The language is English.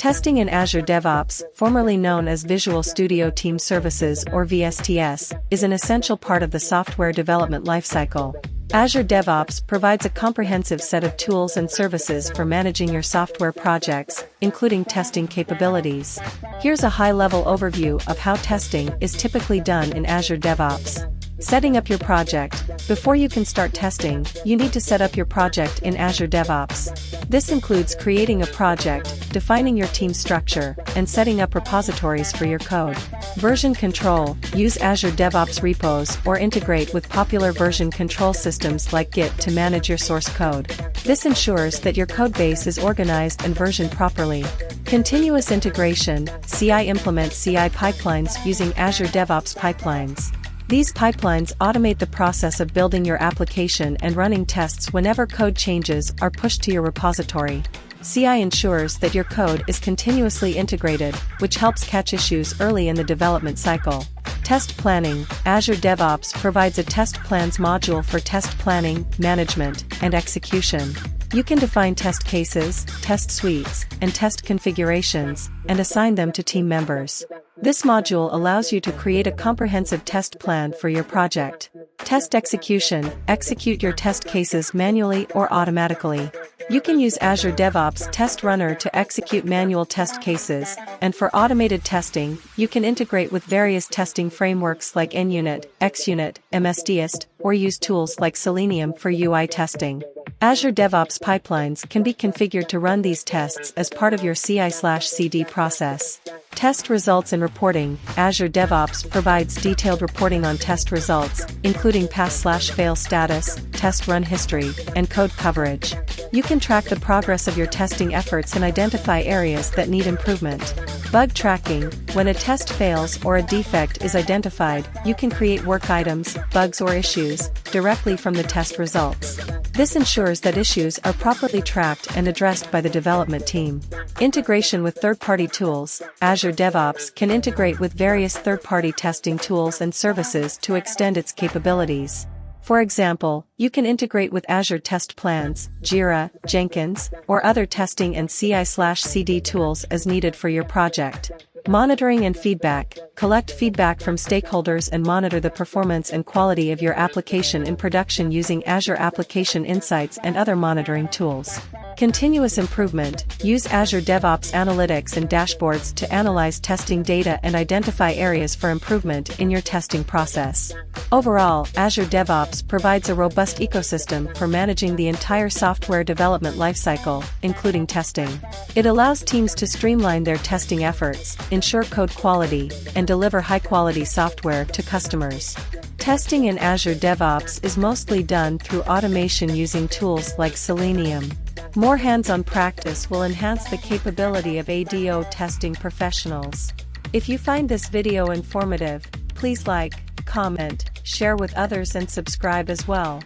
Testing in Azure DevOps, formerly known as Visual Studio Team Services or VSTS, is an essential part of the software development lifecycle. Azure DevOps provides a comprehensive set of tools and services for managing your software projects, including testing capabilities. Here's a high-level overview of how testing is typically done in Azure DevOps. Setting up your project. Before you can start testing, you need to set up your project in Azure DevOps. This includes creating a project, defining your team structure, and setting up repositories for your code. Version control. Use Azure DevOps repos or integrate with popular version control systems like Git to manage your source code. This ensures that your codebase is organized and versioned properly. Continuous integration. CI. Implement CI pipelines using Azure DevOps pipelines. These pipelines automate the process of building your application and running tests whenever code changes are pushed to your repository. CI ensures that your code is continuously integrated, which helps catch issues early in the development cycle. Test planning. Azure DevOps provides a test plans module for test planning, management, and execution. You can define test cases, test suites, and test configurations, and assign them to team members. This module allows you to create a comprehensive test plan for your project. Test execution. Execute your test cases manually or automatically. You can use Azure DevOps Test Runner to execute manual test cases, and for automated testing, you can integrate with various testing frameworks like NUnit, XUnit, MSDist, or use tools like Selenium for UI testing. Azure DevOps pipelines can be configured to run these tests as part of your CI/CD process. Test results and reporting. Azure DevOps provides detailed reporting on test results, including pass/fail status, test run history, and code coverage. You can track the progress of your testing efforts and identify areas that need improvement. Bug tracking. When a test fails or a defect is identified, you can create work items, bugs or issues, directly from the test results. This ensures that issues are properly tracked and addressed by the development team. Integration with third-party tools. Azure DevOps can integrate with various third-party testing tools and services to extend its capabilities. For example, you can integrate with Azure Test Plans, Jira, Jenkins, or other testing and CI/CD tools as needed for your project. Monitoring and feedback. Collect feedback from stakeholders and monitor the performance and quality of your application in production using Azure Application Insights and other monitoring tools. Continuous improvement. Use Azure DevOps analytics and dashboards to analyze testing data and identify areas for improvement in your testing process. Overall, Azure DevOps provides a robust ecosystem for managing the entire software development lifecycle, including testing. It allows teams to streamline their testing efforts, ensure code quality, and deliver high-quality software to customers. Testing in Azure DevOps is mostly done through automation using tools like Selenium. More hands-on practice will enhance the capability of ADO testing professionals. If you find this video informative, please like, comment, share with others and subscribe as well.